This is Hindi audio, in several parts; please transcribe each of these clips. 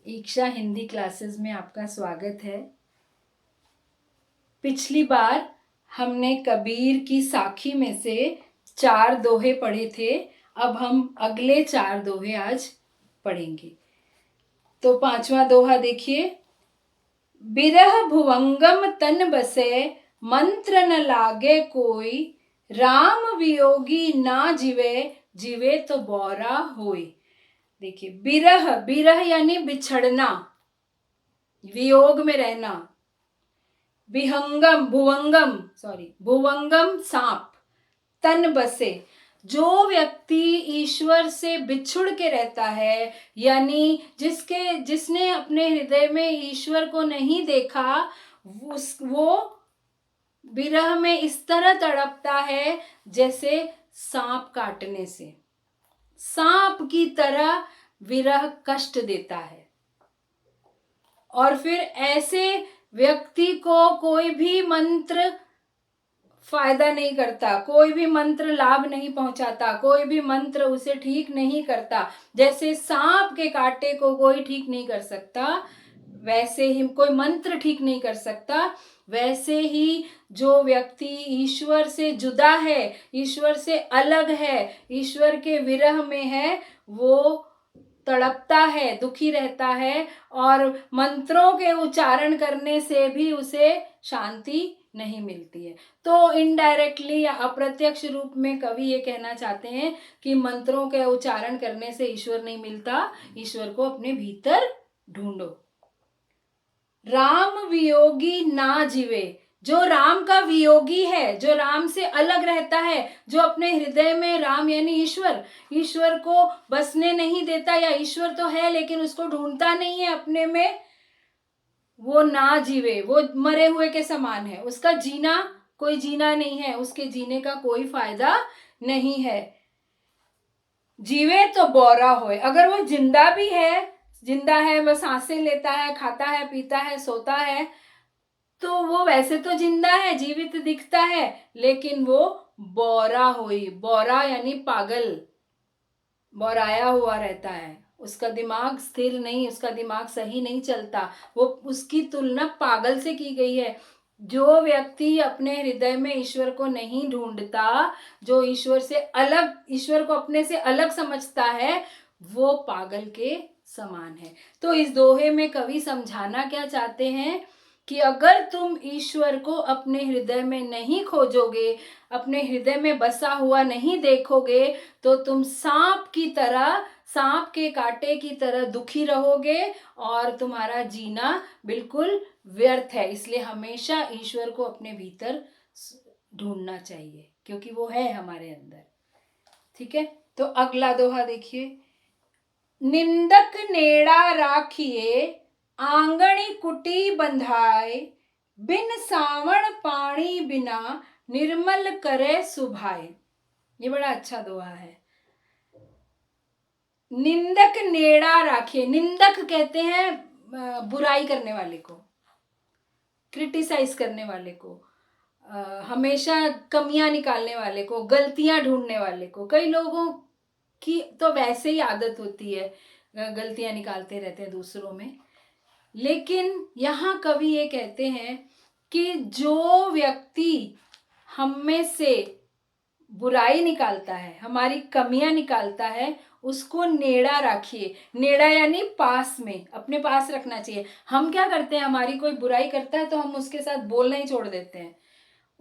ईक्षा हिंदी क्लासेस में आपका स्वागत है। पिछली बार हमने कबीर की साखी में से 4 दोहे पढ़े थे। अब हम अगले 4 दोहे आज पढ़ेंगे। तो 5वां दोहा देखिए। बिरह भुवंगम तन बसे, मंत्र न लागे कोई, राम वियोगी ना जिवे, जिवे तो बौरा होई। देखिए, बिरह, बिरह यानी बिछड़ना, वियोग में रहना। भुवंगम सांप, तन बसे, जो व्यक्ति ईश्वर से बिछुड़ के रहता है, यानी जिसने अपने हृदय में ईश्वर को नहीं देखा, वो विरह में इस तरह तड़पता है जैसे सांप काटने से। सांप की तरह विरह कष्ट देता है। और फिर ऐसे व्यक्ति को कोई भी मंत्र फायदा नहीं करता, कोई भी मंत्र लाभ नहीं पहुंचाता, कोई भी मंत्र उसे ठीक नहीं करता। जैसे सांप के कांटे को कोई ठीक नहीं कर सकता, वैसे ही कोई मंत्र ठीक नहीं कर सकता, वैसे ही जो व्यक्ति ईश्वर से जुदा है, ईश्वर से अलग है, ईश्वर के विरह में है, वो तड़पता है, दुखी रहता है, और मंत्रों के उच्चारण करने से भी उसे शांति नहीं मिलती है। तो इनडायरेक्टली या अप्रत्यक्ष रूप में कवि ये कहना चाहते हैं कि मंत्रों के उच्चारण करने से ईश्वर नहीं मिलता, ईश्वर को अपने भीतर ढूंढो। राम वियोगी ना जीवे, जो राम का वियोगी है, जो राम से अलग रहता है, जो अपने हृदय में राम यानी ईश्वर को बसने नहीं देता, या ईश्वर तो है लेकिन उसको ढूंढता नहीं है अपने में, वो ना जीवे, वो मरे हुए के समान है। उसका जीना कोई जीना नहीं है, उसके जीने का कोई फायदा नहीं है। जीवे तो बौरा होए, अगर वो जिंदा भी है, जिंदा है, वह सांसें लेता है, खाता है, पीता है, सोता है, तो वो वैसे तो जिंदा है, जीवित दिखता है, लेकिन वो बौरा हुई। बौरा यानी पागल, बौराया हुआ रहता है, उसका दिमाग स्थिर नहीं, उसका दिमाग सही नहीं चलता। वो उसकी तुलना पागल से की गई है। जो व्यक्ति अपने हृदय में ईश्वर को नहीं ढूंढता, जो ईश्वर से अलग, ईश्वर को अपने से अलग समझता है, वो पागल के समान है। तो इस दोहे में कवि समझाना क्या चाहते हैं कि अगर तुम ईश्वर को अपने हृदय में नहीं खोजोगे, अपने हृदय में बसा हुआ नहीं देखोगे, तो तुम सांप की तरह, सांप के कांटे की तरह दुखी रहोगे, और तुम्हारा जीना बिल्कुल व्यर्थ है। इसलिए हमेशा ईश्वर को अपने भीतर ढूंढना चाहिए, क्योंकि वो है हमारे अंदर। ठीक है, तो अगला दोहा देखिए। निंदक नेड़ा राखिए, आंगणी कुटी बंधाए, बिन सावण पानी बिना, निर्मल करे सुभाए। ये बड़ा अच्छा दोहा है। निंदक नेड़ा राखिए, निंदक कहते हैं बुराई करने वाले को, क्रिटिसाइज करने वाले को, हमेशा कमियां निकालने वाले को, गलतियां ढूंढने वाले को। कई लोगों की तो वैसे ही आदत होती है, गलतियां निकालते रहते हैं दूसरों में। लेकिन यहाँ कवि ये कहते हैं कि जो व्यक्ति हम में से बुराई निकालता है, हमारी कमियां निकालता है, उसको नेड़ा रखिए। नेड़ा यानी पास में, अपने पास रखना चाहिए। हम क्या करते हैं, हमारी कोई बुराई करता है तो हम उसके साथ बोलना ही छोड़ देते हैं,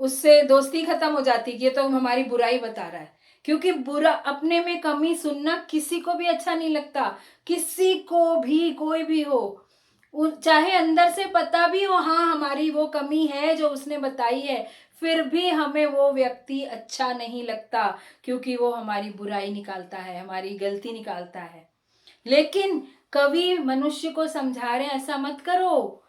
उससे दोस्ती खत्म हो जाती है कि ये तो हमारी बुराई बता रहा है। क्योंकि बुरा, अपने में कमी सुनना किसी को भी अच्छा नहीं लगता, किसी को भी, कोई भी हो, चाहे अंदर से पता भी हो हाँ हमारी वो कमी है जो उसने बताई है, फिर भी हमें वो व्यक्ति अच्छा नहीं लगता, क्योंकि वो हमारी बुराई निकालता है, हमारी गलती निकालता है। लेकिन कवि मनुष्य को समझा रहे हैं, ऐसा मत करो।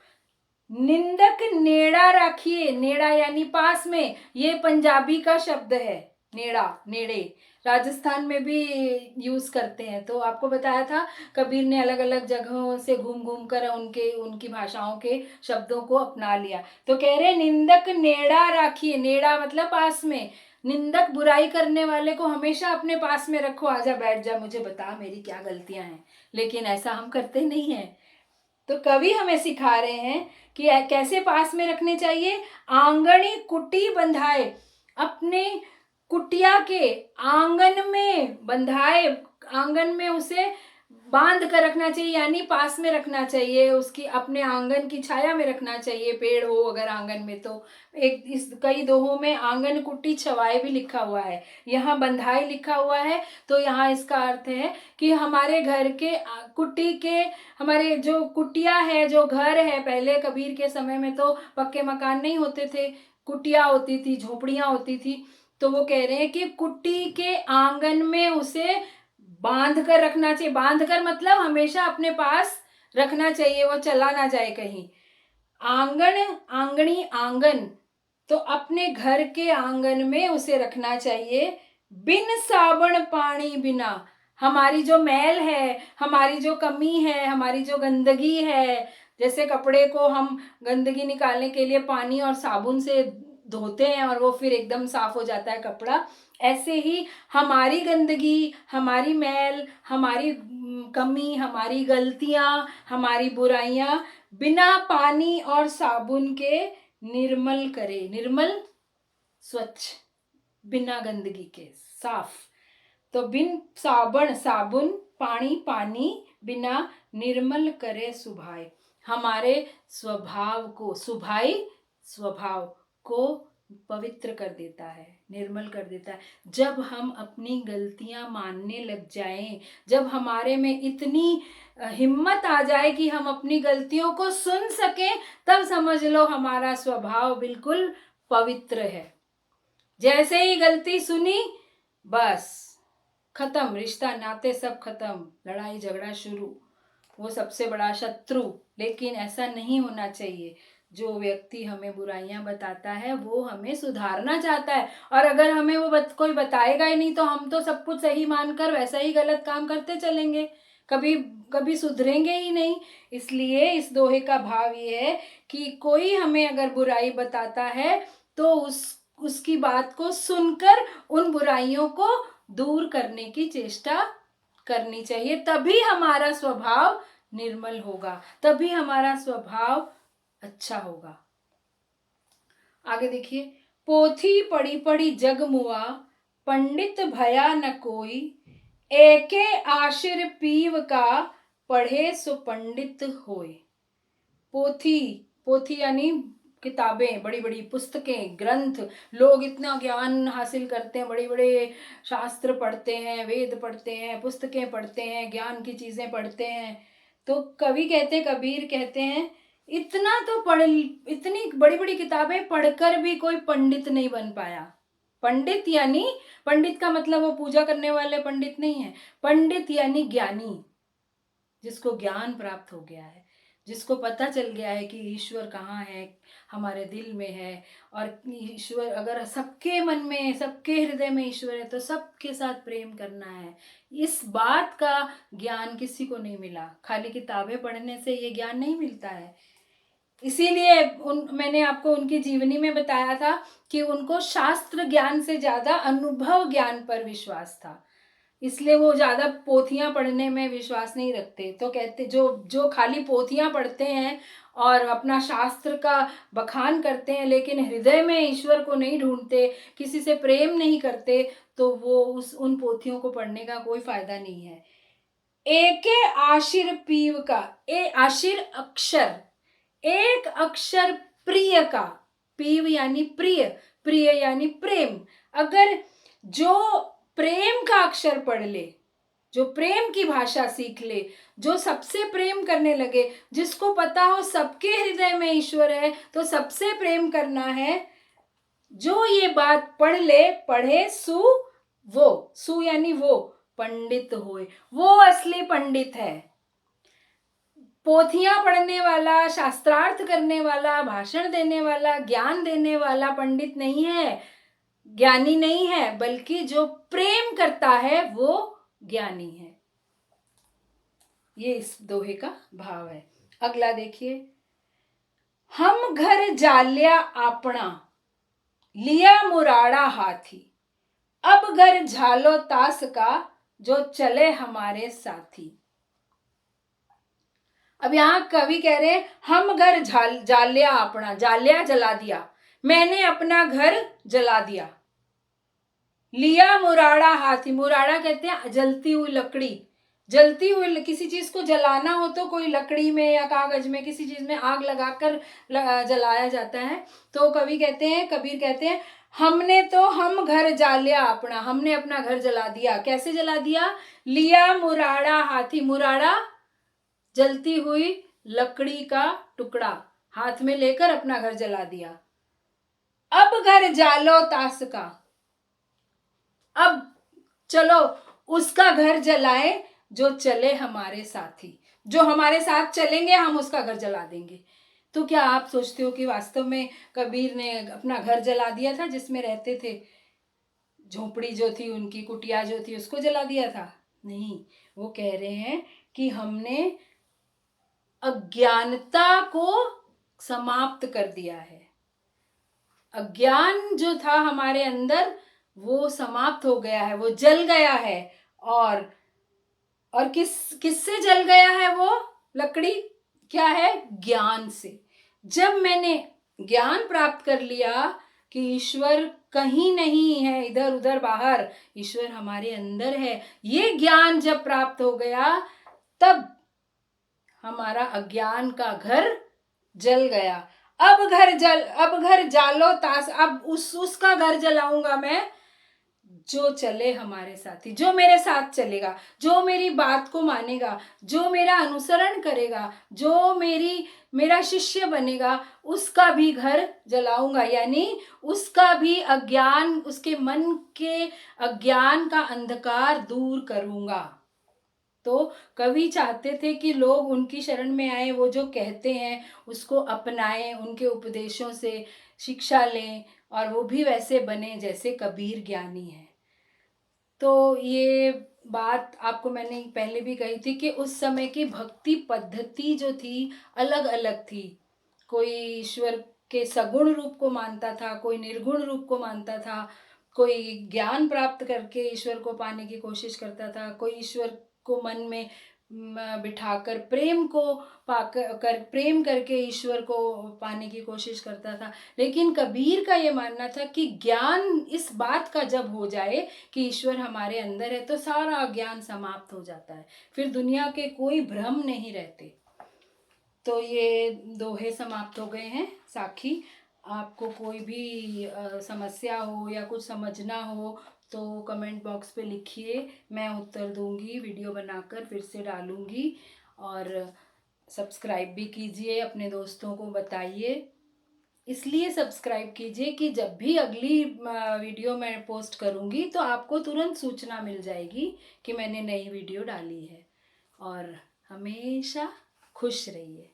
निंदक नेड़ा रखिए, नेड़ा यानी पास में, ये पंजाबी का शब्द है। नेड़ा, नेड़े राजस्थान में भी यूज करते हैं। तो आपको बताया था, कबीर ने अलग अलग जगहों से घूम घूम कर उनकी भाषाओं के शब्दों को अपना लिया। तो कह रहे निंदक नेड़ा राखिए, नेड़ा मतलब पास में। निंदक, बुराई करने वाले को हमेशा अपने पास में रखो, आजा बैठ जा, मुझे बता मेरी क्या गलतियां हैं। लेकिन ऐसा हम करते नहीं है। तो कवि हमें सिखा रहे हैं कि कैसे पास में रखने चाहिए। आंगणी कुटी बंधाए, अपने कुटिया के आंगन में बंधाए, आंगन में उसे बांध कर रखना चाहिए, यानी पास में रखना चाहिए, उसकी अपने आंगन की छाया में रखना चाहिए, पेड़ हो अगर आंगन में तो। एक इस कई दोहों में आंगन कुटी छवाए भी लिखा हुआ है, यहाँ बंधाई लिखा हुआ है। तो यहाँ इसका अर्थ है कि हमारे घर के कुटी के, हमारे जो कुटिया है, जो घर है, पहले कबीर के समय में तो पक्के मकान नहीं होते थे, कुटिया होती थी, झोपड़ियां होती थी। तो वो कह रहे हैं कि कुटी के आंगन में उसे बांध कर रखना चाहिए। बांध कर मतलब हमेशा अपने पास रखना चाहिए, वो चला ना जाए कहीं। आंगन, आंगणी, आंगन, तो अपने घर के आंगन में उसे रखना चाहिए। बिन साबुन पानी बिना, हमारी जो मैल है, हमारी जो कमी है, हमारी जो गंदगी है, जैसे कपड़े को हम गंदगी निकालने के लिए पानी और साबुन से धोते हैं और वो फिर एकदम साफ हो जाता है कपड़ा, ऐसे ही हमारी गंदगी, हमारी मैल, हमारी कमी, हमारी गलतियां, हमारी बुराइयां बिना पानी और साबुन के निर्मल करे। निर्मल स्वच्छ, बिना गंदगी के, साफ। तो बिन साबुन, साबुन, पानी, पानी बिना निर्मल करे सुभाए, हमारे स्वभाव को, सुभाई स्वभाव को पवित्र कर देता है, निर्मल कर देता है। जब हम अपनी गलतियां मानने लग जाएं, जब हमारे में इतनी हिम्मत आ जाए कि हम अपनी गलतियों को सुन सकें, तब समझ लो हमारा स्वभाव बिल्कुल पवित्र है। जैसे ही गलती सुनी, बस खत्म, रिश्ता नाते सब खत्म, लड़ाई झगड़ा शुरू, वो सबसे बड़ा शत्रु। लेकिन ऐसा नहीं होना चाहिए। जो व्यक्ति हमें बुराइयां बताता है वो हमें सुधारना चाहता है, और अगर हमें वो कोई बताएगा ही नहीं तो हम तो सब कुछ सही मानकर वैसा ही गलत काम करते चलेंगे, कभी कभी सुधरेंगे ही नहीं। इसलिए इस दोहे का भाव ये है कि कोई हमें अगर बुराई बताता है तो उसकी बात को सुनकर उन बुराइयों को दूर करने की चेष्टा करनी चाहिए। तभी हमारा स्वभाव निर्मल होगा, तभी हमारा स्वभाव अच्छा होगा। आगे देखिए, पोथी पढ़ी पढ़ी जग मुआ, पंडित भया न कोई, एके आशिर पीव का, पढ़े सो पंडित होए। पोथी, पोथी यानी किताबें, बड़ी बड़ी पुस्तकें, ग्रंथ, लोग इतना ज्ञान हासिल करते हैं, बड़े बड़े शास्त्र पढ़ते हैं, वेद पढ़ते हैं, पुस्तकें पढ़ते हैं, ज्ञान की चीजें पढ़ते हैं। तो कवि कहते, कबीर कहते हैं, इतना तो पढ़, इतनी बड़ी बड़ी किताबें पढ़कर भी कोई पंडित नहीं बन पाया। पंडित यानी, पंडित का मतलब वो पूजा करने वाले पंडित नहीं है, पंडित यानी ज्ञानी, जिसको ज्ञान प्राप्त हो गया है, जिसको पता चल गया है कि ईश्वर कहाँ है, हमारे दिल में है। और ईश्वर अगर सबके मन में, सबके हृदय में ईश्वर है तो सबके साथ प्रेम करना है। इस बात का ज्ञान किसी को नहीं मिला, खाली किताबें पढ़ने से ये ज्ञान नहीं मिलता है। इसीलिए मैंने आपको उनकी जीवनी में बताया था कि उनको शास्त्र ज्ञान से ज्यादा अनुभव ज्ञान पर विश्वास था, इसलिए वो ज्यादा पोथियां पढ़ने में विश्वास नहीं रखते। तो कहते, जो जो खाली पोथियां पढ़ते हैं और अपना शास्त्र का बखान करते हैं लेकिन हृदय में ईश्वर को नहीं ढूंढते, किसी से प्रेम नहीं करते, तो वो उन पोथियों को पढ़ने का कोई फायदा नहीं है। एके आशिर पीव का, ए आशिर अक्षर, एक अक्षर प्रिय का, पीव यानी प्रिय, प्रिय यानी प्रेम। अगर जो प्रेम का अक्षर पढ़ ले, जो प्रेम की भाषा सीख ले, जो सबसे प्रेम करने लगे, जिसको पता हो सबके हृदय में ईश्वर है तो सबसे प्रेम करना है, जो ये बात पढ़ ले, पढ़े सु, वो, सु यानी वो, पंडित होए, वो असली पंडित है। पोथियां पढ़ने वाला, शास्त्रार्थ करने वाला, भाषण देने वाला, ज्ञान देने वाला पंडित नहीं है, ज्ञानी नहीं है, बल्कि जो प्रेम करता है वो ज्ञानी है। ये इस दोहे का भाव है। अगला देखिए, हम घर जालिया आपना, लिया मुराड़ा हाथी, अब घर झालो तास का, जो चले हमारे साथी। अब यहाँ कवि कह रहे हैं हम घर जालिया अपना, जालिया जला दिया, मैंने अपना घर जला दिया। लिया मुराड़ा हाथी, मुराड़ा कहते हैं जलती हुई लकड़ी, जलती हुई किसी चीज को जलाना हो तो कोई लकड़ी में या कागज में किसी चीज में आग लगाकर जलाया जाता है। तो कवि कहते हैं, कबीर कहते हैं हमने तो हम घर जालिया अपना, हमने अपना घर जला दिया। कैसे जला दिया? लिया मुराड़ा हाथी, मुराड़ा जलती हुई लकड़ी का टुकड़ा हाथ में लेकर अपना घर जला दिया। अब घर जालो तास का, अब चलो उसका घर जलाएं जो चले हमारे साथी, जो हमारे साथ चलेंगे हम उसका घर जला देंगे। तो क्या आप सोचते हो कि वास्तव में कबीर ने अपना घर जला दिया था जिसमें रहते थे? झोपड़ी जो थी उनकी, कुटिया जो थी, उसको जला दिया था? नहीं, वो कह रहे हैं कि हमने अज्ञानता को समाप्त कर दिया है। अज्ञान जो था हमारे अंदर वो समाप्त हो गया है, वो जल गया है। और किससे जल गया है वो लकड़ी? क्या है? ज्ञान से। जब मैंने ज्ञान प्राप्त कर लिया कि ईश्वर कहीं नहीं है इधर उधर बाहर, ईश्वर हमारे अंदर है, ये ज्ञान जब प्राप्त हो गया तब हमारा अज्ञान का घर जल गया। अब घर जालो तास, अब उसका घर जलाऊंगा मैं जो चले हमारे साथी, जो मेरे साथ चलेगा, जो मेरी बात को मानेगा, जो मेरा अनुसरण करेगा, जो मेरा शिष्य बनेगा, उसका भी घर जलाऊंगा। यानी उसका भी अज्ञान, उसके मन के अज्ञान का अंधकार दूर करूंगा। तो कवि चाहते थे कि लोग उनकी शरण में आए, वो जो कहते हैं उसको अपनाएं, उनके उपदेशों से शिक्षा लें और वो भी वैसे बने जैसे कबीर ज्ञानी है। तो ये बात आपको मैंने पहले भी कही थी कि उस समय की भक्ति पद्धति जो थी अलग अलग थी। कोई ईश्वर के सगुण रूप को मानता था, कोई निर्गुण रूप को मानता था, कोई ज्ञान प्राप्त करके ईश्वर को पाने की कोशिश करता था, कोई ईश्वर को मन में बिठाकर प्रेम को पाकर प्रेम करके ईश्वर को पाने की कोशिश करता था। लेकिन कबीर का ये मानना था कि ज्ञान इस बात का जब हो जाए कि ईश्वर हमारे अंदर है तो सारा अज्ञान समाप्त हो जाता है, फिर दुनिया के कोई भ्रम नहीं रहते। तो ये दोहे समाप्त हो गए हैं साखी। आपको कोई भी समस्या हो या कुछ समझना हो तो कमेंट बॉक्स पे लिखिए, मैं उत्तर दूंगी, वीडियो बनाकर फिर से डालूंगी। और सब्सक्राइब भी कीजिए, अपने दोस्तों को बताइए। इसलिए सब्सक्राइब कीजिए कि जब भी अगली वीडियो मैं पोस्ट करूंगी तो आपको तुरंत सूचना मिल जाएगी कि मैंने नई वीडियो डाली है। और हमेशा खुश रहिए।